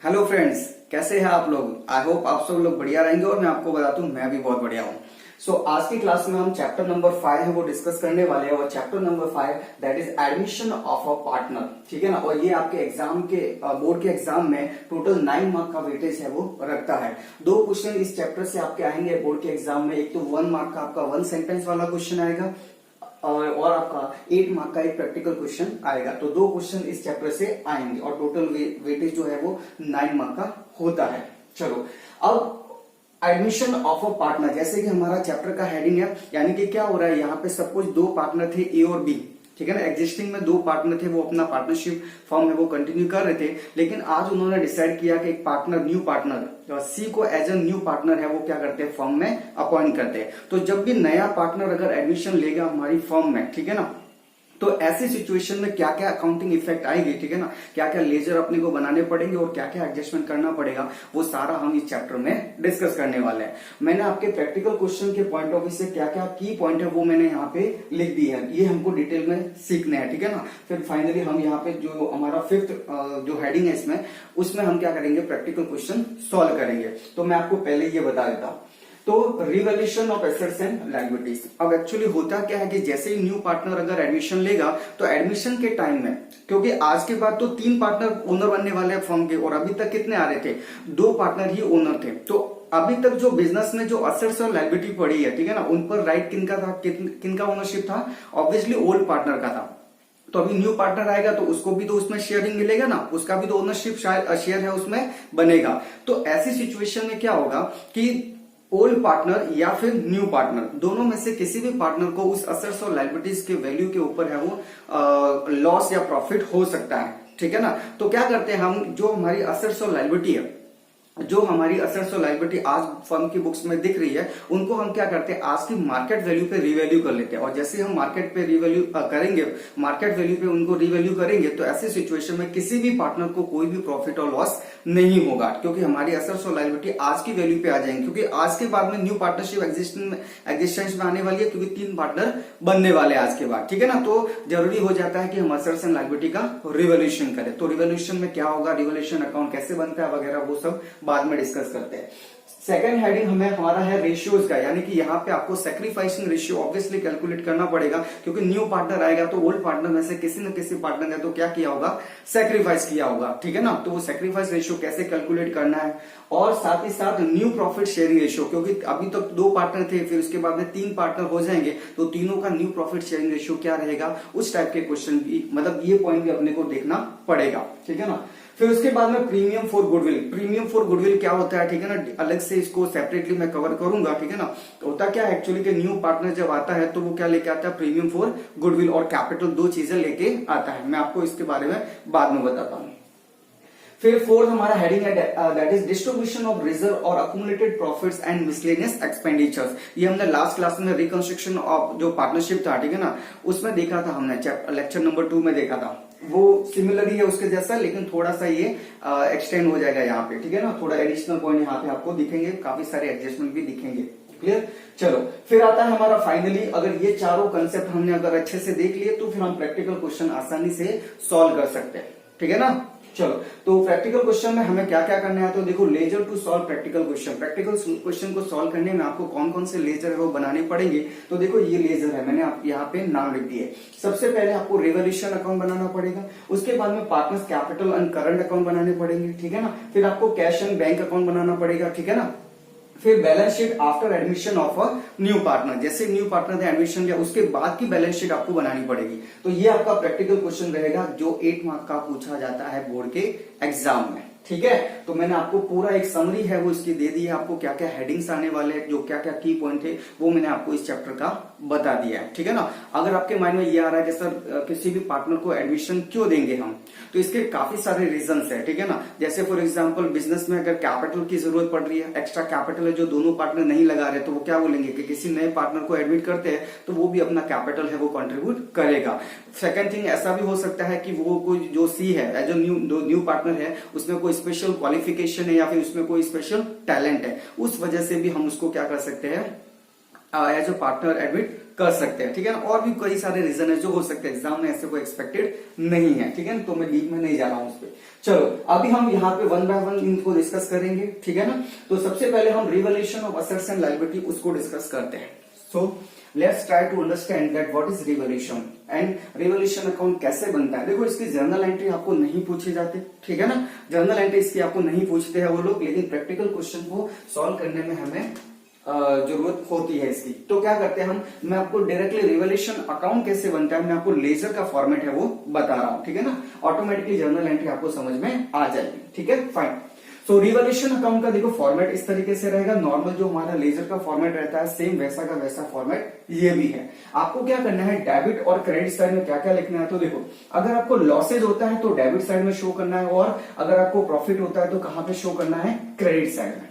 Hello friends, कैसे हैं आप लोग। आई होप आप सब लोग बढ़िया रहेंगे और मैं आपको बताता हूँ मैं भी बहुत बढ़िया हूँ। आज की क्लास में हम चैप्टर नंबर 5 है वो डिस्कस करने वाले हैं और chapter number 5 that is admission of a partner. ठीक है ना। और ये आपके एग्जाम के बोर्ड के एग्जाम में टोटल 9 मार्क का वेटेज है वो रखता है। 2 क्वेश्चन इस चैप्टर से आपके आएंगे बोर्ड के एग्जाम में। एक तो 1 मार्क का आपका 1 सेंटेंस वाला क्वेश्चन आएगा और आपका 8 मार्क का एक प्रैक्टिकल क्वेश्चन आएगा। तो 2 क्वेश्चन इस चैप्टर से आएंगे और टोटल वेटेज जो है वो 9 मार्क का होता है। चलो, अब एडमिशन ऑफ अ पार्टनर, जैसे कि हमारा चैप्टर का हेडिंग है, यानी कि क्या हो रहा है यहाँ पे सपोज 2 पार्टनर थे ए और बी। ठीक है ना। एग्जिस्टिंग में 2 पार्टनर थे, वो अपना पार्टनरशिप फॉर्म है वो कंटिन्यू कर रहे थे, लेकिन आज उन्होंने डिसाइड किया कि एक पार्टनर, न्यू पार्टनर सी को एज ए न्यू पार्टनर है वो क्या करते हैं, फर्म में अपॉइंट करते हैं। तो जब भी नया पार्टनर अगर एडमिशन लेगा हमारी फर्म में, ठीक है ना, तो ऐसी सिचुएशन में क्या क्या अकाउंटिंग इफेक्ट आएगी, ठीक है ना, क्या क्या लेजर अपने को बनाने पड़ेंगे और क्या क्या एडजस्टमेंट करना पड़ेगा, वो सारा हम इस चैप्टर में डिस्कस करने वाले हैं। मैंने आपके प्रैक्टिकल क्वेश्चन के पॉइंट ऑफ व्यू से क्या क्या की पॉइंट है वो मैंने यहाँ पे लिख दी है। ये हमको डिटेल में सीखने हैं, ठीक है ना। फिर फाइनली हम यहाँ पे जो हमारा 5th जो हेडिंग है इसमें, उसमें हम क्या करेंगे, प्रैक्टिकल क्वेश्चन सॉल्व करेंगे। तो मैं आपको पहले ये बता देता हूँ। तो revaluation of assets and liabilities, अब एक्चुअली होता क्या है कि जैसे ही न्यू पार्टनर अगर एडमिशन लेगा तो एडमिशन के टाइम में, क्योंकि आज के बाद तो 3 पार्टनर ओनर बनने वाले हैं फर्म के, और अभी तक कितने आ रहे थे, 2 पार्टनर ही ओनर थे। तो अभी तक जो बिजनेस में जो असेट्स और लायबिलिटी पड़ी है, ठीक है ना, उन पर राइट किनका था, किनका ओनरशिप था, ऑब्वियसली ओल्ड पार्टनर का था। तो अभी न्यू पार्टनर आएगा तो उसको भी तो उसमें शेयरिंग मिलेगा ना, उसका भी तो ओनरशिप शेयर है उसमें बनेगा। तो ऐसी सिचुएशन में क्या होगा कि ओल्ड पार्टनर या फिर न्यू पार्टनर, दोनों में से किसी भी पार्टनर को उस असेट्स और लायबिलिटीज के वैल्यू के ऊपर है वो लॉस या प्रॉफिट हो सकता है। ठीक है ना। तो क्या करते हैं हम, जो हमारी असेट्स और लायबिलिटी है, जो हमारी असेट्स और लायबिलिटी आज फर्म की बुक्स में दिख रही है, उनको हम क्या करते हैं, आज की मार्केट वैल्यू पे रिवैल्यू कर लेते हैं। और जैसे हम मार्केट पे रिवैल्यू करेंगे, मार्केट वैल्यू पे उनको रिवैल्यू करेंगे, तो ऐसी सिचुएशन में किसी भी पार्टनर को कोई भी प्रॉफिट और लॉस नहीं होगा, क्योंकि हमारी असेट्स और लायबिलिटी आज की वैल्यू पे आ जाएंगे। क्योंकि आज के बाद में न्यू पार्टनरशिप एग्जिस्टेंस में आने वाली है, क्योंकि 3 पार्टनर बनने वाले आज के बाद। ठीक है ना। तो जरूरी हो जाता है कि हम असेट्स एंड लायबिलिटी का रिवैल्यूएशन करें। तो रिवैल्यूएशन में क्या होगा, रिवैल्यूएशन अकाउंट कैसे बनता है वगैरह, वो सब बाद में डिस्कस करते हैं। सेकंड हेडिंग हमें हमारा है रेशियोज का, यानी कि यहाँ पे आपको सैक्रिफाइसिंग रेशियो ऑब्वियसली कैलकुलेट करना पड़ेगा, क्योंकि न्यू पार्टनर आएगा तो ओल्ड पार्टनर में से किसी न किसी पार्टनर ने तो क्या किया होगा, सैक्रिफाइस किया होगा। ठीक है ना। तो वो सैक्रिफाइस रेशियो कैसे कैलकुलेट करना है, और साथ ही साथ न्यू प्रॉफिट शेयरिंग रेशियो, क्योंकि अभी तक 2 पार्टनर थे, फिर उसके बाद में 3 पार्टनर हो जाएंगे, तो तीनों का न्यू प्रॉफिट शेयरिंग रेशियो क्या रहेगा, उस टाइप के क्वेश्चन भी, मतलब ये पॉइंट भी अपने को देखना पड़ेगा। ठीक है ना। फिर उसके बाद में premium for goodwill, premium for goodwill क्या होता है, ठीक है ना, अलग से इसको सेपरेटली मैं कवर करूंगा। ठीक है ना। तो होता क्या है एक्चुअली कि न्यू पार्टनर जब आता है तो वो क्या लेके आता है, प्रीमियम फॉर गुडविल और कैपिटल, 2 चीजें लेके आता है। मैं आपको इसके बारे में बाद में बताता हूं। फिर 4th हमारा हेडिंग है that is distribution of reserve और accumulated profits and miscellaneous expenditures. ये हमने लास्ट क्लास में रिकंस्ट्रक्शन ऑफ जो पार्टनरशिप था, ठीक है ना, उसमें देखा था हमने, लेक्चर नंबर 2 में देखा था। वो सिमिलर ही है उसके जैसा, लेकिन थोड़ा सा ये एक्सटेंड हो जाएगा यहाँ पे। ठीक है ना। थोड़ा एडिशनल पॉइंट यहाँ पे आपको दिखेंगे, काफी सारे एडजस्टमेंट भी दिखेंगे। क्लियर। चलो, फिर आता है हमारा फाइनली, अगर ये चारों कंसेप्ट हमने अगर अच्छे से देख लिए तो फिर हम प्रैक्टिकल क्वेश्चन आसानी से सॉल्व कर सकते हैं। ठीक है ना। चलो, तो प्रैक्टिकल क्वेश्चन में हमें क्या क्या करना है, तो देखो, ledger to solve practical question. Practical question को सॉल्व करने में आपको कौन कौन से लेजर है वो बनाने पड़ेंगे। तो देखो, ये लेजर है, मैंने आप यहाँ पे नाम लिख दिए। सबसे पहले आपको रिवैल्यूएशन अकाउंट बनाना पड़ेगा, उसके बाद में partners capital and current account बनाने पड़ेंगे। ठीक है ना। फिर आपको कैश एंड बैंक अकाउंट बनाना पड़ेगा। ठीक है ना। फिर balance sheet after admission of a new partner, जैसे न्यू पार्टनर ने एडमिशन लिया उसके बाद की बैलेंस शीट आपको बनानी पड़ेगी। तो ये आपका प्रैक्टिकल क्वेश्चन रहेगा जो 8 मार्क का पूछा जाता है बोर्ड के एग्जाम में। ठीक है। तो मैंने आपको पूरा एक समरी है वो इसकी दे दी है, आपको क्या क्या हेडिंग्स आने वाले हैं, जो क्या क्या की पॉइंट थे वो मैंने आपको इस चैप्टर का बता दिया है। ठीक है ना। अगर आपके माइंड में ये आ रहा है कि सर किसी भी पार्टनर को एडमिशन क्यों देंगे हम, तो इसके काफी सारे रीजंस है। ठीक है ना। जैसे फॉर एग्जांपल बिजनेस में अगर कैपिटल की जरूरत पड़ रही है, एक्स्ट्रा कैपिटल है जो दोनों पार्टनर नहीं लगा रहे, तो वो क्या बोलेंगे कि किसी नए पार्टनर को एडमिट करते हैं तो वो भी अपना कैपिटल है वो कंट्रीब्यूट करेगा। सेकंड थिंग, ऐसा भी हो सकता है कि वो कोई जो सी है एज न्यू पार्टनर है, उसमें कोई स्पेशल क्वालिफिकेशन है या फिर उसमें कोई स्पेशल टैलेंट है, उस वजह से भी हम उसको क्या कर सकते हैं, एज अ पार्टनर एडमिट कर सकते हैं, ठीक है ना। और भी कई सारे रीजन है जो हो सकते हैं, एग्जाम में ऐसे कोई एक्सपेक्टेड नहीं है, ठीक है ना। तो मैं डीप में नहीं जा रहा हूं उस पर। चलो अभी हम यहाँ पे वन बाय वन इनको डिस्कस करेंगे, ठीक है ना। तो सबसे पहले हम revaluation of assets and liability उसको डिस्कस करते हैं। So let's try to understand that what is revaluation and revaluation account कैसे बनता है। देखो इसकी जर्नल एंट्री आपको नहीं पूछी जाती, ठीक है ना। जर्नल एंट्री इसकी आपको नहीं पूछते हैं वो लोग, लेकिन प्रैक्टिकल क्वेश्चन को सॉल्व करने में हमें जरूरत होती है इसकी। तो क्या करते हैं हम, मैं आपको डायरेक्टली रिवैल्यूएशन अकाउंट कैसे बनता है, मैं आपको लेजर का फॉर्मेट है वो बता रहा हूं, ठीक है ना। ऑटोमेटिकली जर्नल एंट्री आपको समझ में आ जाएगी, ठीक है, फाइन। सो रिवैल्यूएशन अकाउंट का देखो फॉर्मेट इस तरीके से रहेगा। नॉर्मल जो हमारा लेजर का फॉर्मेट रहता है सेम वैसा का वैसा फॉर्मेट ये भी है। आपको क्या करना है, डेबिट और क्रेडिट साइड में क्या क्या लिखना है। तो देखो अगर आपको लॉसेज होता है तो डेबिट साइड में शो करना है, और अगर आपको प्रॉफिट होता है तो कहां पे शो करना है, क्रेडिट साइड में।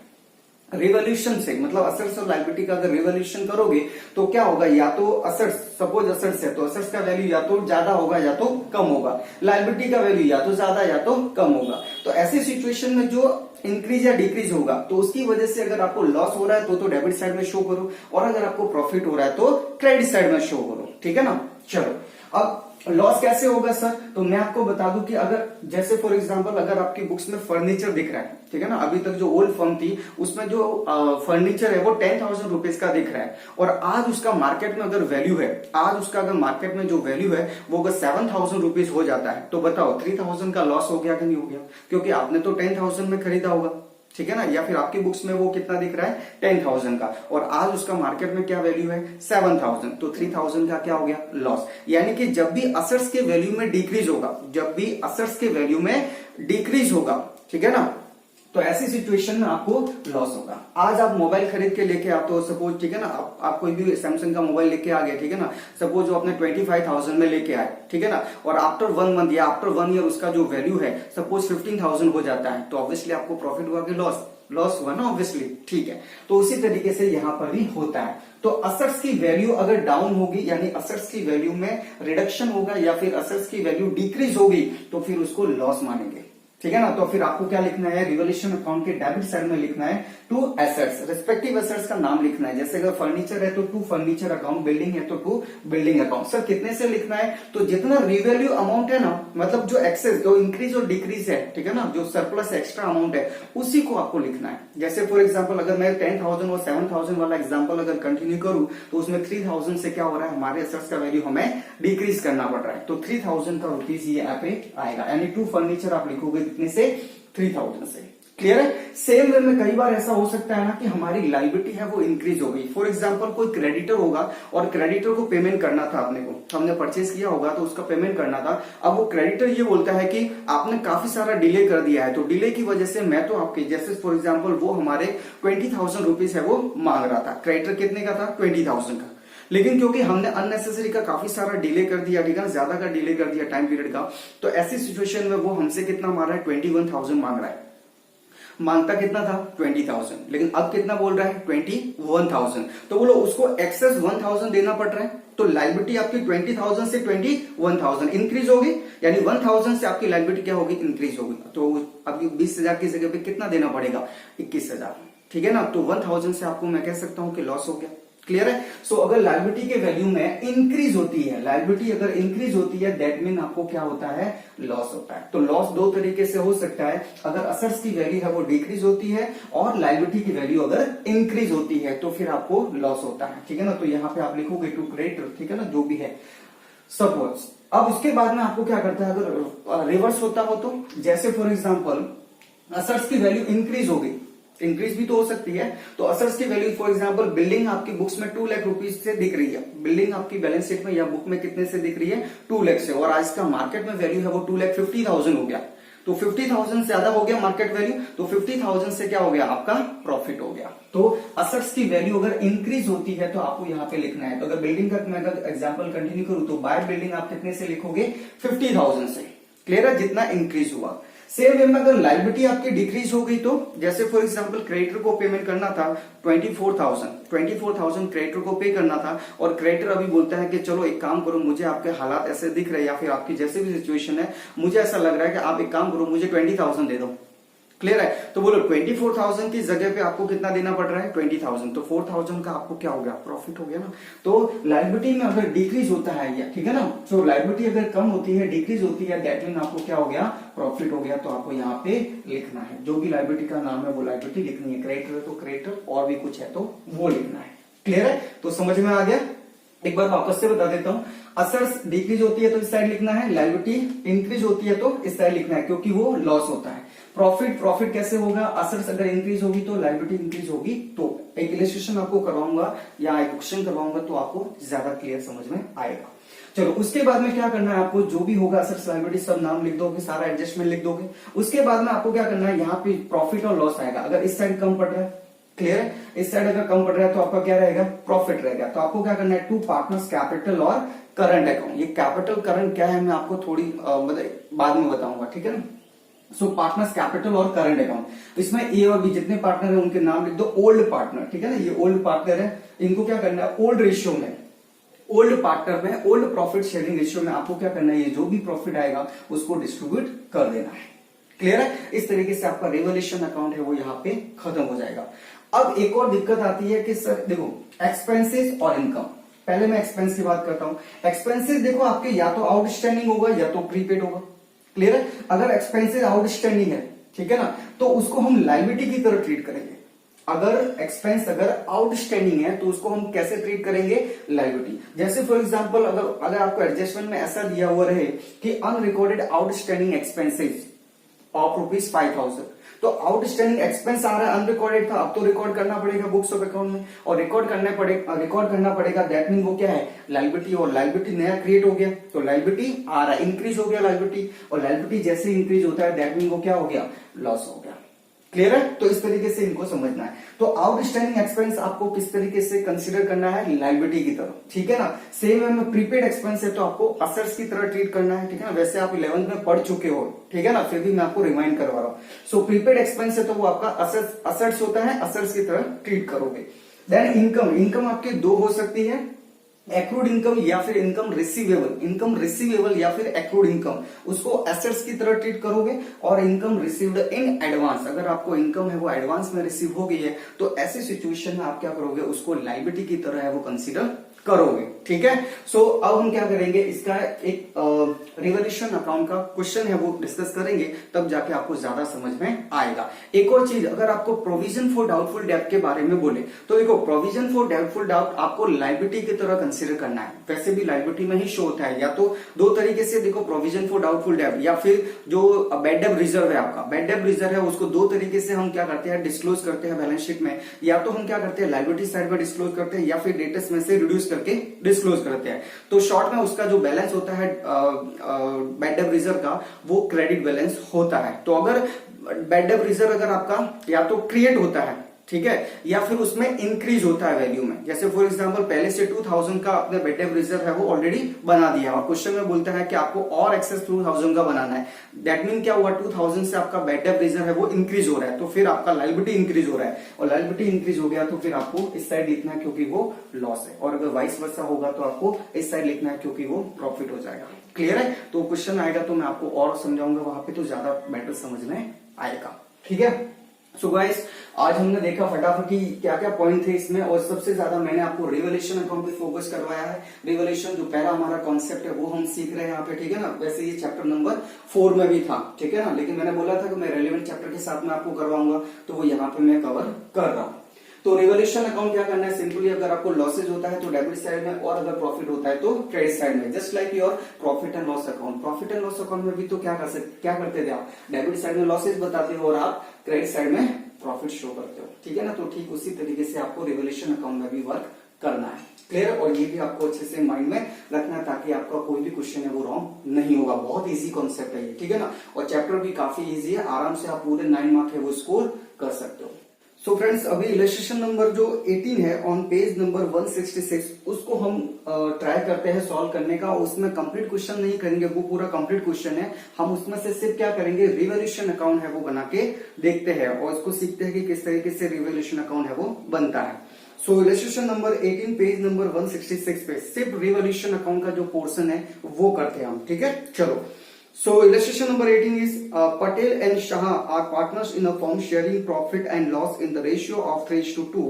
रिवैल्यूएशन से मतलब असेट्स और लायबिलिटी का अगर रिवैल्यूएशन करोगे तो क्या होगा, या तो असेट्स, सपोज असेट्स है तो असेट्स का वैल्यू या तो ज्यादा होगा या तो कम होगा, लायबिलिटी का वैल्यू या तो ज्यादा या तो कम होगा। तो ऐसी सिचुएशन में जो इंक्रीज या डिक्रीज होगा तो उसकी वजह से अगर आपको लॉस हो रहा है तो डेबिट साइड में शो करो, और अगर आपको प्रॉफिट हो रहा है तो क्रेडिट साइड में शो करो, ठीक है ना। चलो अब लॉस कैसे होगा सर, तो मैं आपको बता दूं कि अगर जैसे फॉर एग्जांपल अगर आपकी बुक्स में फर्नीचर दिख रहा है, ठीक है ना, अभी तक जो ओल्ड फर्म थी उसमें जो फर्नीचर है वो 10,000 रुपीज का दिख रहा है, और आज उसका मार्केट में अगर वैल्यू है, आज उसका अगर मार्केट में जो वैल्यू है वो अगर 7,000 रुपीज हो जाता है, तो बताओ 3,000 का लॉस हो गया कि नहीं हो गया, क्योंकि आपने तो 10,000 में खरीदा होगा, ठीक है ना। या फिर आपकी बुक्स में वो कितना दिख रहा है, 10,000 का, और आज उसका मार्केट में क्या वैल्यू है, 7,000, तो 3,000 का क्या हो गया, लॉस। यानी कि जब भी असेट्स के वैल्यू में डिक्रीज होगा, जब भी असेट्स के वैल्यू में डिक्रीज होगा, ठीक है ना, तो ऐसी सिचुएशन में आपको लॉस होगा। आज आप मोबाइल खरीद के लेके आते हो सपोज, ठीक है ना, आप कोई भी सैमसंग का मोबाइल लेके आ गए, ठीक है ना, सपोज जो आपने 25,000 में लेके आए, ठीक है ना, और आफ्टर 1 मंथ या आफ्टर 1 ईयर उसका जो वैल्यू है सपोज 15,000 हो जाता है, तो ऑब्वियसली आपको प्रॉफिट हुआ कि लॉस हुआ ना, ऑब्वियसली, ठीक है। तो उसी तरीके से यहां पर भी होता है। तो असेट्स की वैल्यू अगर डाउन होगी, यानी असेट्स की वैल्यू में रिडक्शन होगा, या फिर असेट्स की वैल्यू डिक्रीज होगी, तो फिर उसको लॉस मानेंगे, ठीक है ना। तो फिर आपको क्या लिखना है, रिवैल्यूएशन अकाउंट के डेबिट साइड में लिखना है टू एसेट्स, रिस्पेक्टिव एसेट्स का नाम लिखना है। जैसे अगर फर्नीचर है तो टू फर्नीचर अकाउंट, बिल्डिंग है तो टू बिल्डिंग अकाउंट। सर कितने से लिखना है, तो जितना रिवैल्यू अमाउंट है ना, मतलब जो एक्सेस, जो इंक्रीज और डिक्रीज है, ठीक है ना, जो सरप्लस एक्स्ट्रा अमाउंट है उसी को आपको लिखना है। जैसे फॉर एग्जाम्पल अगर मैं 10,000 और 7,000 वाला एग्जाम्पल अगर कंटिन्यू करूं तो उसमें 3,000 से क्या हो रहा है, हमारे एसेट्स का वैल्यू हमें डिक्रीज करना पड़ रहा है, तो 3,000 का रुपीज ये यहाँ पे आएगा, यानी टू फर्नीचर आप लिखोगे कितने से, 3,000 से। क्लियर है। सेम वे में कई बार ऐसा हो सकता है ना कि हमारी लायबिलिटी है वो इंक्रीज हो गई। फॉर एग्जांपल कोई क्रेडिटर होगा और क्रेडिटर को पेमेंट करना था अपने को, हमने परचेज किया होगा तो उसका पेमेंट करना था। अब वो क्रेडिटर ये बोलता है कि आपने काफी सारा डिले कर दिया है, तो डिले की वजह से मैं तो आपके, जैसे फॉर एग्जाम्पल वो हमारे 20,000 रुपीज है वो मांग रहा था, क्रेडिटर कितने का था, 20,000 का, लेकिन क्योंकि हमने अननेसेसरी का काफी सारा डिले कर दिया, ठीक है, ज्यादा का डिले कर दिया टाइम पीरियड का, तो ऐसी सिचुएशन में वो हमसे कितना मांग रहा है, 21,000 मांग रहा है। मांगता कितना था, 20,000, लेकिन अब कितना बोल रहा है, 21,000। तो बोलो उसको एक्सेस 1,000 देना पड़ रहा है, तो लायबिलिटी आपकी 20,000 से 21,000 इंक्रीज होगी, यानी 1,000 से आपकी लायबिलिटी क्या होगी, इंक्रीज होगी। तो अभी 20,000 की जगह पे कितना देना पड़ेगा, 21,000, ठीक है ना। तो 1,000 से आपको मैं कह सकता हूं कि लॉस हो गया। क्लियर है। सो अगर लायबिलिटी के वैल्यू में इंक्रीज होती है, लायबिलिटी अगर इंक्रीज होती है, दैट मीन आपको क्या होता है, लॉस होता है। तो लॉस दो तरीके से हो सकता है, अगर असेट्स की वैल्यू है वो डिक्रीज होती है और लायबिलिटी की वैल्यू अगर इंक्रीज होती है तो फिर आपको लॉस होता है, ठीक है ना। तो यहाँ पे आप लिखोगे टू क्रेडिटर, ठीक है ना, जो भी है सपोज। अब उसके बाद में आपको क्या करता है, अगर रिवर्स होता हो तो, जैसे फॉर एग्जाम्पल असेट्स की वैल्यू इंक्रीज हो गई, इंक्रीज भी तो हो सकती है, तो असेट्स की वैल्यू फॉर एग्जांपल बिल्डिंग आपकी बुक्स में 2 लाख रुपीज से दिख रही है, बिल्डिंग आपकी बैलेंस शीट में या बुक में कितने से दिख रही है, 2 लाख से, और आज का मार्केट में वैल्यू है वो 2,50,000 हो गया, तो 50,000 ज्यादा हो गया मार्केट वैल्यू, तो 50,000 से क्या हो गया, आपका प्रॉफिट हो गया। तो असेट्स की वैल्यू अगर इंक्रीज होती है तो आपको यहाँ पे लिखना है। तो अगर बिल्डिंग का मैं अगर एग्जाम्पल कंटिन्यू करूं तो बाय बिल्डिंग आप कितने से लिखोगे, 50,000 से। क्लियर है, जितना इंक्रीज हुआ। सेम वे में अगर लायबिलिटी आपकी डिक्रीज हो गई तो, जैसे फॉर एग्जांपल क्रेडिटर को पेमेंट करना था 24,000 क्रेडिटर को पे करना था, और क्रेडिटर अभी बोलता है कि चलो एक काम करो, मुझे आपके हालात ऐसे दिख रहे हैं या फिर आपकी जैसे भी सिचुएशन है, मुझे ऐसा लग रहा है कि आप एक काम करो, मुझे 20,000 दे दो। क्लियर है? तो बोलो 24,000 की जगह पे आपको कितना देना पड़ रहा है? 20,000। तो 4,000 का आपको क्या हो गया? प्रॉफिट हो गया ना। तो लायबिलिटी में अगर डिक्रीज होता है ये, ठीक है ना, तो लायबिलिटी अगर कम होती है, डिक्रीज होती है, दैट मीन आपको क्या हो गया? प्रॉफिट हो गया। तो आपको यहाँ पे लिखना है, जो भी लायबिलिटी का नाम है वो लायबिलिटी लिखनी है। क्रेडिटर है तो क्रेडिटर, और भी कुछ है तो वो लिखना है। क्लियर है? तो समझ में आ गया? एक बार वापस से बता देता हूं, असेट्स डिक्रीज होती है तो इस साइड लिखना है, लायबिलिटी इंक्रीज होती है तो इस साइड लिखना है, क्योंकि वो लॉस होता है। प्रॉफिट कैसे होगा? असेट्स अगर इंक्रीज होगी तो लायबिलिटी इंक्रीज होगी। तो एक इलस्ट्रेशन आपको करवाऊंगा या एक क्वेश्चन करवाऊंगा तो आपको ज्यादा क्लियर समझ में आएगा। चलो, उसके बाद में क्या करना है आपको? जो भी होगा असेट्स लायबिलिटी सब नाम लिख दोगे, सारा एडजस्टमेंट लिख दोगे। उसके बाद में आपको क्या करना है? यहाँ पे प्रॉफिट और लॉस आएगा। अगर इस साइड कम पड़ रहा है, क्लियर है, इस साइड अगर कम पड़ रहा है तो आपका क्या रहेगा? प्रॉफिट रहेगा। तो आपको क्या करना है? टू पार्टनर्स कैपिटल और करंट अकाउंट। ये कैपिटल करंट क्या है मैं आपको थोड़ी मतलब बाद में बताऊंगा, ठीक है ना। सो पार्टनर्स कैपिटल और करंट अकाउंट, इसमें ए और बी जितने पार्टनर है उनके नाम लिख दो। ओल्ड पार्टनर, ठीक है ना, ये ओल्ड पार्टनर है, इनको क्या करना है? ओल्ड रेशियो में, ओल्ड पार्टनर में, ओल्ड प्रॉफिट शेयरिंग रेशियो में आपको क्या करना है? ये जो भी प्रॉफिट आएगा उसको डिस्ट्रीब्यूट कर देना है। क्लियर है? इस तरीके से आपका रिवोल्यूशन अकाउंट है वो यहाँ पे खत्म हो जाएगा। अब एक और दिक्कत आती है कि सर देखो, एक्सपेंसेस और इनकम। पहले मैं एक्सपेंस की बात करता हूं। एक्सपेंसेस देखो आपके या तो आउटस्टैंडिंग होगा या तो प्रीपेड होगा। क्लियर है? अगर एक्सपेंसेस आउटस्टैंडिंग है, ठीक है ना, तो उसको हम लायबिलिटी की तरह ट्रीट करेंगे। अगर एक्सपेंस अगर आउटस्टैंडिंग है तो उसको हम कैसे ट्रीट करेंगे? लायबिलिटी। जैसे फॉर एग्जांपल अगर आपको एडजस्टमेंट में ऐसा दिया हुआ रहे कि अनरिकॉर्डेड आउटस्टैंडिंग एक्सपेंसेस ऑफ ₹5,000, तो आउटस्टैंडिंग एक्सपेंस आ रहा है, अनरिकॉर्डेड था, अब तो रिकॉर्ड करना पड़ेगा बुक्स ऑफ अकाउंट में, और रिकॉर्ड करना पड़ेगा। दैट मीन वो क्या है? लायबिलिटी, और लायबिलिटी नया क्रिएट हो गया तो लायबिलिटी आ रहा है, इंक्रीज हो गया लायबिलिटी, और लायबिलिटी जैसे इंक्रीज होता है दैट मीन वो क्या हो गया? लॉस हो गया। क्लियर है? तो इस तरीके से इनको समझना है। तो आउटस्टैंडिंग एक्सपेंस आपको किस तरीके से कंसीडर करना है? लायबिलिटी की तरह, ठीक है ना। सेम वे में प्रीपेड एक्सपेंस है तो आपको असेट्स की तरह ट्रीट करना है, ठीक है ना। वैसे आप 11th में पढ़ चुके हो, ठीक है ना, फिर भी मैं आपको रिमाइंड करवा रहा हूं। सो प्रीपेड एक्सपेंस है तो वो आपका असेट्स होता है, असेट्स की तरह ट्रीट करोगे। देन इनकम आपकी दो हो सकती है, एक्रूड इनकम या फिर इनकम रिसीवेबल या फिर एक्रूड इनकम, उसको एसेट्स की तरह ट्रीट करोगे। और इनकम रिसीव्ड इन एडवांस, अगर आपको इनकम है वो एडवांस में रिसीव हो गई है तो ऐसी सिचुएशन में आप क्या करोगे? उसको लायबिलिटी की तरह है वो कंसीडर करोगे, ठीक है। सो अब हम क्या करेंगे? इसका एक रिवोल्यूशन अकाउंट का क्वेश्चन है वो डिस्कस करेंगे, तब जाके आपको ज्यादा समझ में आएगा। एक और चीज, अगर आपको प्रोविजन फॉर डाउटफुल डेब्ट के बारे में बोले तो देखो, प्रोविजन फॉर डाउटफुल डेब्ट आपको लायबिलिटी की तरह कंसीडर करना है। वैसे भी लायबिलिटी में ही शो होता है, या तो दो तरीके से देखो, प्रोविजन फॉर डाउटफुल डेब्ट या फिर जो बैड डेब्ट रिजर्व है आपका, बैड डेब्ट रिजर्व है उसको दो तरीके से हम क्या करते हैं? डिस्क्लोज करते हैं बैलेंस शीट में। या तो हम क्या करते हैं? लायबिलिटी साइड में डिस्क्लोज करते हैं, या फिर डेटर्स में से रिड्यूस करके डिस्क्लोज करते हैं। तो शॉर्ट में उसका जो बैलेंस होता है बैड डेब्ट रिजर्व का, वो क्रेडिट बैलेंस होता है। तो अगर बैड डेब्ट रिजर्व अगर आपका या तो क्रिएट होता है, ठीक है, या फिर उसमें इंक्रीज होता है वैल्यू में। जैसे फॉर एग्जांपल पहले से 2000 का अपने बैड डेब्ट रिजर्व है वो ऑलरेडी बना दिया, और क्वेश्चन में बोलता है कि आपको और एक्सेस 2000 का बनाना है। दैट मीन क्या हुआ? 2000 से आपका बैड डेब्ट रिजर्व है वो इंक्रीज हो रहा है, तो फिर आपका लायबिलिटी इंक्रीज हो रहा है, और लायबिलिटी इंक्रीज हो गया तो फिर आपको इस साइड लिखना है क्योंकि वो लॉस है, और अगर वाइस वर्सा होगा तो आपको इस साइड लिखना है क्योंकि वो प्रॉफिट हो जाएगा। क्लियर है? तो क्वेश्चन आएगा तो मैं आपको और समझाऊंगा वहां पे, तो ज्यादा बेटर समझ में आएगा, ठीक है। सो गाइस, आज हमने देखा फटाफट कि क्या क्या पॉइंट थे इसमें, और सबसे ज्यादा मैंने आपको रिवोल्यूशन अकाउंट पे फोकस करवाया है। रिवोल्यूशन जो पहला हमारा कॉन्सेप्ट है वो हम सीख रहे हैं यहाँ पे, ठीक है ना। वैसे ये चैप्टर नंबर 4 में भी था, ठीक है ना, लेकिन मैंने बोला था कि मैं रेलेवेंट चैप्टर के साथ में आपको करवाऊंगा, तो वो यहाँ पे मैं कवर कर रहा हूँ। तो रिवोल्यूशन अकाउंट क्या करना है? सिंपली अगर आपको लॉसेज होता है तो डेबिट साइड में, और अगर प्रॉफिट होता है तो क्रेडिट साइड में। Just like your profit and loss account. Profit and loss account में भी तो क्या करते थे आप? डेबिट साइड में लॉसेज बताते हो और आप क्रेडिट साइड में प्रॉफिट शो करते हो, ठीक है ना। तो ठीक उसी तरीके से आपको रिवोल्यूशन अकाउंट में भी वर्क करना है। क्लियर? और ये भी आपको अच्छे से माइंड में रखना है ताकि आपका कोई भी क्वेश्चन है वो रॉन्ग नहीं होगा। बहुत इजी कॉन्सेप्ट है ये, ठीक है ना, और चैप्टर भी काफी इजी है, आराम से आप पूरे 9 मार्क है वो स्कोर कर सकते हो। सो फ्रेंड्स, अभी इलस्ट्रेशन नंबर जो 18 है ऑन पेज नंबर 166, उसको हम ट्राई करते हैं सॉल्व करने का। उसमें कंप्लीट क्वेश्चन नहीं करेंगे, वो पूरा कंप्लीट क्वेश्चन है, हम उसमें से सिर्फ क्या करेंगे? रिवोल्यूशन अकाउंट है वो बना के देखते हैं, और उसको सीखते हैं कि किस तरीके से रिवोल्यूशन अकाउंट है वो बनता है। सो इलस्ट्रेशन नंबर 18 पेज नंबर 166 पे सिर्फ रिवोल्यूशन अकाउंट का जो पोर्शन है वो करते हैं हम, ठीक है। चलो, So illustration number 18 is Patel and Shah are partners in a firm sharing profit and loss in the ratio of 3:2.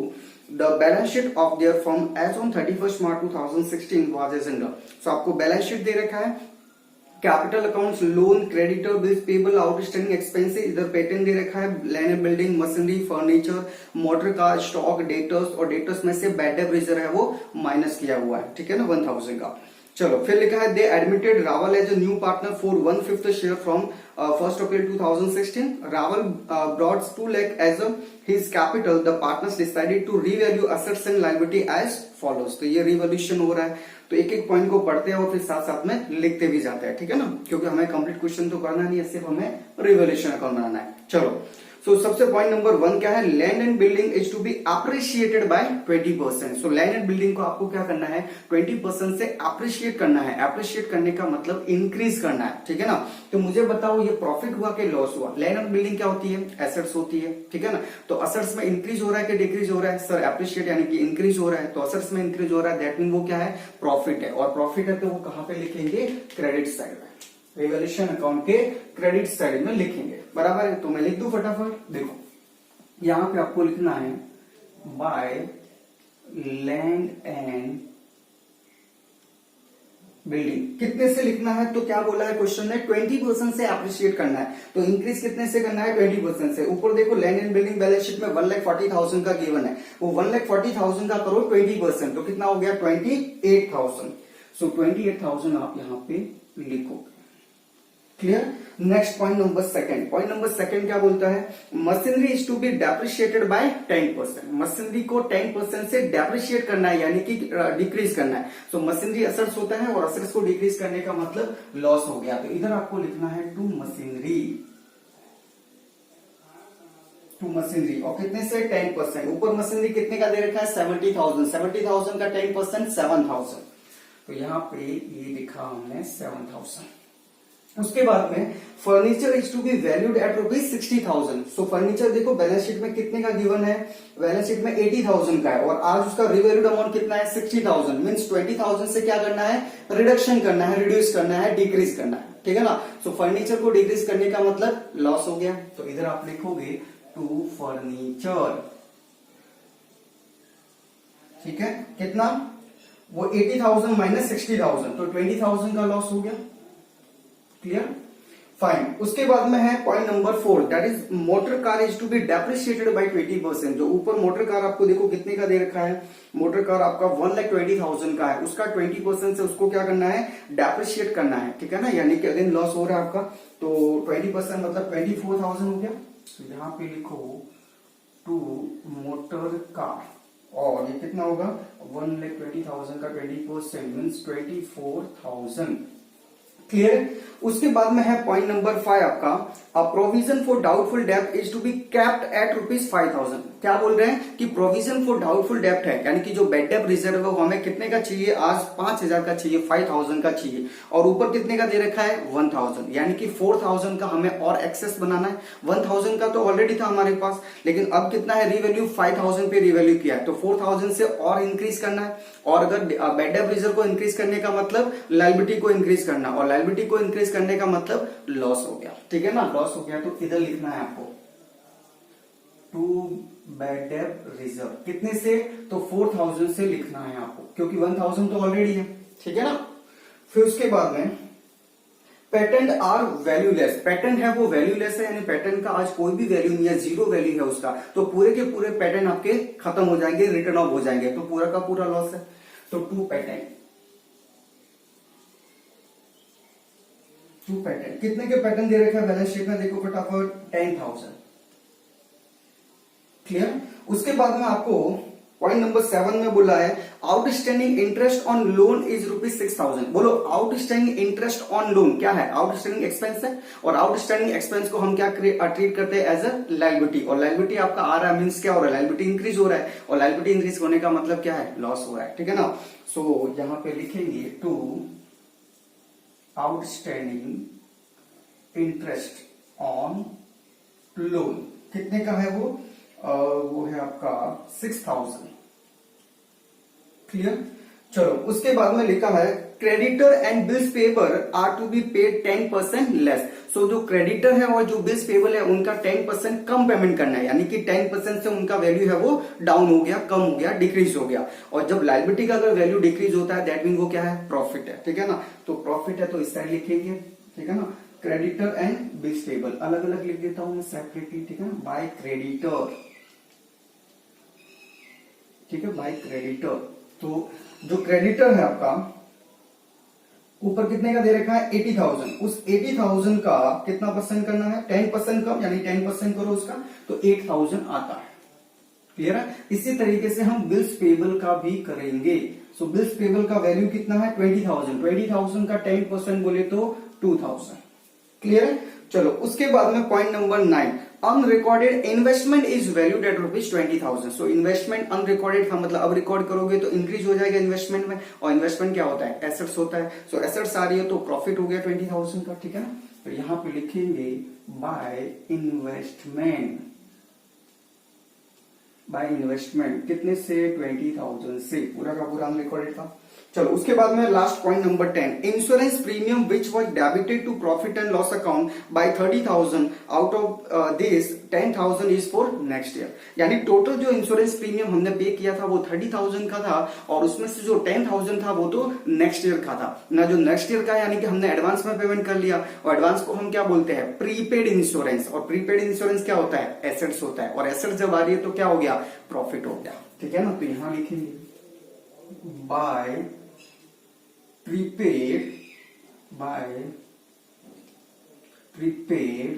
The balance sheet of their firm as on 31st March 2016 was as under. So आपको balance sheet दे रखा है, capital accounts, loan, creditor, bills payable, outstanding expenses, इधर patent दे रखा है, land and building, machinery, furniture, motor car, stock, debtors, और debtors में से bad debt reserve है वो माइनस किया हुआ है, ठीक है ना, 1000 का। चलो फिर लिखा है they admitted Rawal as a new partner for 1/5 share from 1st April 2016. Rawal brought 2 lakh as his capital. The partners decided to revalue assets and liability as follows. तो ये रिवोल्यूशन हो रहा है, तो एक एक पॉइंट को पढ़ते हैं और फिर साथ साथ में लिखते भी जाते हैं, ठीक है ना, क्योंकि हमें कंप्लीट क्वेश्चन तो करना नहीं है, सिर्फ हमें रिवोल्यूशन अकाउंट बनाना है। चलो सबसे पॉइंट नंबर 1 क्या है, land and building is to be appreciated by 20%। So land and building को आपको क्या करना है, 20% से अप्रिशिएट करना है। अप्रिशिएट करने का मतलब इंक्रीज करना है, ठीक है ना। तो मुझे बताओ ये प्रॉफिट हुआ कि लॉस हुआ? लैंड एंड बिल्डिंग क्या होती है, एसेट्स होती है, ठीक है ना। तो असेट्स में इंक्रीज हो रहा है कि डिक्रीज हो रहा है? सर अप्रिशिएट यानी कि इंक्रीज हो रहा है, तो असेट्स में इंक्रीज हो रहा है, दैट मीन वो क्या है, प्रॉफिट है। और प्रॉफिट है तो वो कहां पे लिखेंगे, क्रेडिट साइड में, रिवोल्यूशन अकाउंट के क्रेडिट साइड में लिखेंगे, बराबर है। तो मैं लिख दूं फटाफट, देखो यहां पे आपको लिखना है बाय लैंड एंड बिल्डिंग, कितने से लिखना है, तो क्या बोला है क्वेश्चन में, 20% से अप्रिशिएट करना है। तो इंक्रीज कितने से करना है, 20% से। ऊपर देखो land and building balance sheet में 1,40,000 का गिवन है, वो 1,40,000 का करो 20%, तो कितना हो गया, 28,000। सो 28,000 आप यहां पे लिखो, clear. Next point number second, point number second क्या बोलता है, machinery is to be depreciated by 10%। Machinery को 10% से डेप्रिशिएट करना है, यानी कि डिक्रीज करना है। सो मशीनरी असेट्स होता है और असेट्स को डिक्रीज करने का मतलब लॉस हो गया। तो इधर आपको लिखना है टू मशीनरी, टू मशीनरी, और कितने से, 10%। ऊपर मशीनरी कितने का दे रखा है, 70,000, 70,000 का 10% 7,000। तो यहां पे ये लिखा हमने 7,000। उसके बाद में furniture is to be valued at ₹60,000। So furniture देखो बैलेंस शीट में कितने का गिवन है, बैलेंस शीट में 80,000 का है, और आज उसका रिवैल्यूड अमाउंट कितना है, 60,000। मींस 20,000 से क्या करना है, रिडक्शन करना है, रिड्यूस करना है, डिक्रीज करना है, ठीक है ना। सो फर्नीचर को डिक्रीज करने का मतलब लॉस हो गया। तो इधर आप लिखोगे टू फर्नीचर, ठीक है, कितना, वो 80,000 माइनस 60,000, तो 20,000 का लॉस हो गया, क्लियर, फाइन। उसके बाद में है point number 4, that is motor car is to be depreciated by 20%। जो ऊपर मोटर कार आपको देखो कितने का दे रखा है, मोटर कार आपका 1,20,000 का है, उसका 20% से उसको क्या करना है, डेप्रिशिएट करना है, ठीक है ना, यानी कि अगेन लॉस हो रहा है आपका। तो 20% मतलब 24,000 हो गया। तो यहां पे लिखो टू मोटर कार, और ये कितना होगा, 1,20,000 का 20% मीन्स 24,000, क्लियर। उसके बाद में है पॉइंट नंबर 5 आपका, अ प्रोविजन फॉर डाउटफुल डेब्ट is to be kept at ₹5,000। क्या बोल रहे हैं कि प्रोविजन फॉर डाउटफुल डेब्ट है, यानी कि जो बैड डेब्ट रिजर्व है वो हमें कितने का चाहिए, आज 5,000 का चाहिए, 5,000 का चाहिए, और ऊपर कितने का दे रखा है, 1,000, यानी कि 4,000 का हमें और एक्सेस बनाना है। 1,000 का तो ऑलरेडी था हमारे पास, लेकिन अब कितना है, रिवैल्यू 5,000 पे रिवैल्यू किया है, तो 4,000 से और इंक्रीज करना है। और अगर बैड डेब्ट रिजर्व को इंक्रीज करने का मतलब लायबिलिटी को इंक्रीज करना, और लायबिलिटी को इंक्रीज करने का मतलब लॉस हो गया, ठीक है ना, लॉस हो गया। तो इधर लिखना है आपको टू बैड डेब्ट रिजर्व, कितने से, तो 4,000 से लिखना है आपको, क्योंकि 1,000 तो ऑलरेडी है, ठीक है ना। फिर उसके बाद में पेटेंट आर वैल्यूलेस, पेटेंट है वो वैल्यूलेस है, यानी पेटेंट का आज कोई भी वैल्यू नहीं है, जीरो वैल्यू है उसका, तो पूरे के पूरे पेटेंट आपके खत्म हो जाएंगे, रिटर्न ऑफ हो जाएंगे, तो पूरा का पूरा लॉस है। तो टू पेटेंट, टू पेटेंट, कितने के पेटेंट दे रखे हैं बैलेंस शीट में, देखो फटाफट, 10,000, क्लियर। उसके बाद में आपको पॉइंट नंबर 7 में बोला है outstanding interest on loan is ₹6,000। बोलो आउटस्टैंडिंग इंटरेस्ट ऑन लोन क्या है, आउटस्टैंडिंग एक्सपेंस है, और आउटस्टैंडिंग एक्सपेंस को हम क्या ट्रीट करते हैं, एज अ लायबिलिटी, और लायबिलिटी आपका आ रहा है, मींस क्या हो रहा है, लायबिलिटी इंक्रीज हो रहा है, और लायबिलिटी इंक्रीज होने का मतलब क्या है, लॉस हो रहा है, ठीक है ना। सो यहां पे लिखेंगे to outstanding interest on loan, कितने का है वो है आपका 6,000, क्लियर। चलो उसके बाद में लिखा है creditor and bills payable are to be paid 10% less. So जो क्रेडिटर है और जो बिल्स पेबल है उनका 10% कम पेमेंट करना है, यानी कि 10% से उनका वैल्यू है वो डाउन हो गया, कम हो गया, डिक्रीज हो गया। और जब लायबिलिटी का अगर वैल्यू डिक्रीज होता है दैट मीन वो क्या है, प्रॉफिट है, ठीक है ना। तो प्रॉफिट है तो इस साइड लिखेंगे, ठीक है ना। क्रेडिटर एंड बिल्स पेबल अलग अलग लिख देता हूं मैं सेपरेटली, ठीक है ना, बाय क्रेडिटर, ठीक है, बाय क्रेडिटर। तो जो क्रेडिटर है आपका ऊपर कितने का दे रखा है 80,000, उस 80,000 का कितना परसेंट करना है, 10% कम, यानी 10% करो उसका तो 8,000 आता है। क्लियर है। इसी तरीके से हम बिल्स पेबल का भी करेंगे। सो बिल्स पेबल का वैल्यू कितना है 20,000, 20,000 का 10% बोले तो 2,000। क्लियर है। चलो उसके बाद में point number 9, unrecorded investment is valued at ₹20,000। So investment unrecorded था, मतलब अब रिकॉर्ड करोगे तो इंक्रीज हो जाएगा इन्वेस्टमेंट में, और इन्वेस्टमेंट क्या होता है, एसेट्स होता है। सो एसेट्स आ रही है तो प्रॉफिट हो गया 20,000 का, ठीक है ना। तो यहां पे लिखेंगे बाय इन्वेस्टमेंट, बाय इन्वेस्टमेंट कितने से 20,000 से, पूरा का पूरा अनरिकॉर्डेड था। चलो उसके बाद में last point number 10, insurance premium which was debited to profit and loss account by 30,000, out of this 10,000 is for next year. यानी टोटल जो इंश्योरेंस प्रीमियम हमने पे किया था वो 30,000 का था, और उसमें से जो 10,000 था वो तो नेक्स्ट ईयर का था ना। जो नेक्स्ट ईयर का यानी कि हमने एडवांस में पेमेंट कर लिया, और एडवांस को हम क्या बोलते हैं, प्रीपेड इंश्योरेंस। और प्रीपेड इंश्योरेंस क्या होता है, एसेट्स होता है, और एसेट्स जब आ रही है तो क्या हो गया, प्रॉफिट हो गया, ठीक है ना। तो यहां लिखेंगे by prepaid, by prepaid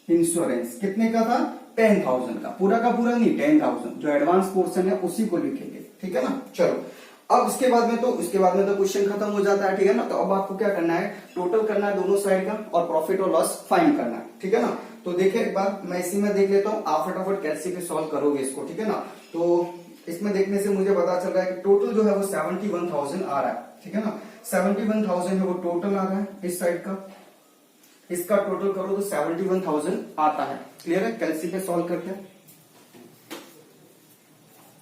insurance कितने का था 10,000 का, पूरा का पूरा नहीं 10,000, जो एडवांस पोर्शन है उसी को लिखेंगे, ठीक है ना। चलो अब इसके बाद में तो क्वेश्चन खत्म हो जाता है, ठीक है ना। तो अब आपको क्या करना है, टोटल करना है दोनों साइड का, और प्रॉफिट और लॉस फाइंड करना है, ठीक है ना। तो देखिए एक बार मैं इसी में देख लेता हूं, आप फटाफट कैसे पे सॉल्व करोगे इसको, ठीक है ना। तो इसमें देखने से मुझे पता चल रहा है कि टोटल जो है वो 71,000 आ रहा है, ठीक है ना। 71,000 है वो टोटल आ रहा है इस साइड का, इसका टोटल करो तो 71,000 आता है। क्लियर है। कैलसी पे सॉल्व करके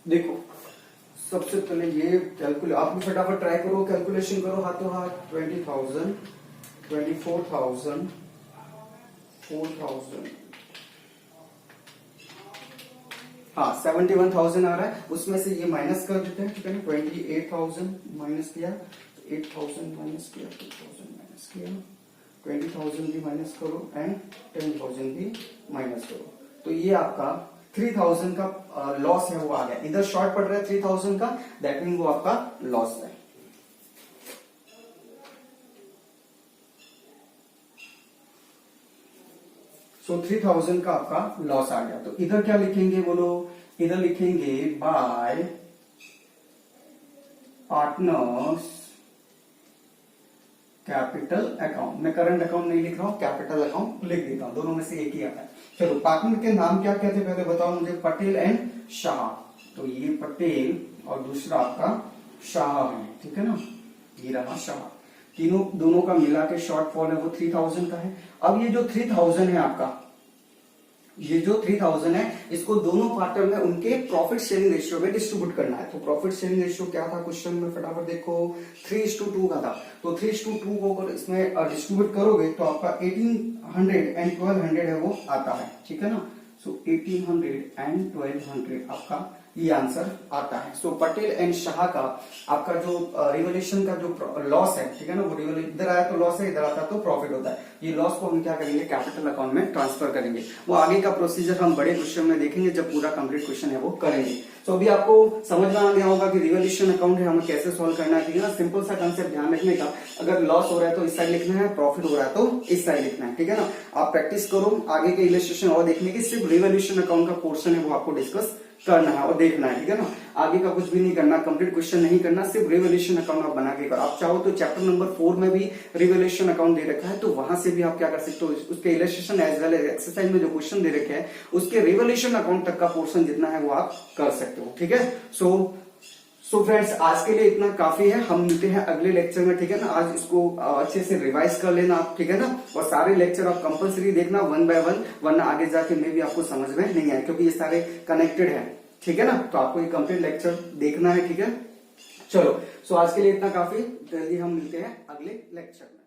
देखो, सबसे पहले ये कैलकुलेट, आप भी फटाफट ट्राई करो, कैलकुलेशन करो हाथों हाथ। 20,000, 24,000, 4,000, हाँ 71,000 आ रहा है, उसमें से ये माइनस कर देते हैं, ठीक है ना। 28,000 माइनस किया, 8,000 माइनस किया, 2,000 माइनस किया, 20,000 भी माइनस करो, एंड 10,000 भी माइनस करो। तो ये आपका 3,000 का लॉस है वो आ गया। इधर शॉर्ट पड़ रहा है 3,000 का, दैट मीन वो आपका लॉस है। सो 3,000 का आपका लॉस आ गया। तो इधर क्या लिखेंगे बोलो, इधर लिखेंगे बाय पार्टनर्स कैपिटल अकाउंट। मैं करंट अकाउंट नहीं लिख रहा हूं, कैपिटल अकाउंट लिख देता हूं, दोनों में से एक ही आता है। चलो पार्टनर के नाम क्या क्या थे पहले बताओ मुझे, पटेल एंड शाह। तो ये पटेल और दूसरा आपका शाह है, ठीक है ना, ये रहा शाह। तीनों दोनों का मिला के शॉर्ट फॉल है वो 3,000 का है। अब ये जो 3,000 है आपका, ये जो 3,000 है इसको दोनों पार्टनर में उनके प्रॉफिट शेयरिंग रेशियो में डिस्ट्रीब्यूट करना है। तो प्रॉफिट शेयरिंग रेशियो क्या था क्वेश्चन में, फटाफट देखो, 3:2 का था। तो 3:2 को अगर इसमें डिस्ट्रीब्यूट करोगे तो आपका 1800 एंड 1200 है वो आता है, ठीक है ना। सो 1800 एंड 1200 आपका ये आंसर आता है। सो पटेल एंड शाह का आपका जो रिवोल्यूशन का जो लॉस है, ठीक है ना, वो इधर आया तो लॉस है, इधर आता तो प्रॉफिट होता है। ये लॉस को हम क्या करेंगे, कैपिटल अकाउंट में ट्रांसफर करेंगे। वो आगे का प्रोसीजर हम बड़े क्वेश्चन में देखेंगे जब पूरा कंप्लीट क्वेश्चन है वो करेंगे। तो अभी आपको समझ में आ गया होगा कि रिवोल्यूशन अकाउंट है हमें कैसे सॉल्व करना है, ठीक है ना। सिंपल सा कंसेप्ट ध्यान रखने का, अगर लॉस हो रहा है तो इस साइड लिखना है, प्रॉफिट हो रहा है तो इस साइड लिखना है, ठीक है ना। आप प्रैक्टिस करो, आगे के इलस्ट्रेशन और देखने की, सिर्फ रिवोल्यूशन अकाउंट का पोर्शन है वो आपको डिस्कस करना है और देखना है, ठीक है ना। आगे का कुछ भी नहीं करना, कंप्लीट क्वेश्चन नहीं करना, सिर्फ रिवोल्यूशन अकाउंट आप बना के करो। आप चाहो तो चैप्टर नंबर 4 में भी रिवोल्यूशन अकाउंट दे रखा है, तो वहां से भी आप क्या कर सकते हो, उसके illustration as well as exercise में जो क्वेश्चन दे रखे हैं उसके रिवोल्यूशन अकाउंट तक का पोर्शन जितना है वो आप कर सकते हो, ठीक है। सो फ्रेंड्स आज के लिए इतना काफी है, हम मिलते हैं अगले लेक्चर में, ठीक है ना। आज इसको अच्छे से रिवाइज कर लेना आप, ठीक है ना, और सारे लेक्चर आप कंपलसरी देखना 1 by 1, वरना आगे जाके में भी आपको समझ में नहीं आए, क्योंकि ये सारे कनेक्टेड है, ठीक है ना। तो आपको ये कंप्लीट लेक्चर देखना है, ठीक है। चलो, सो आज के लिए इतना काफी, जल्दी हम मिलते हैं अगले लेक्चर में।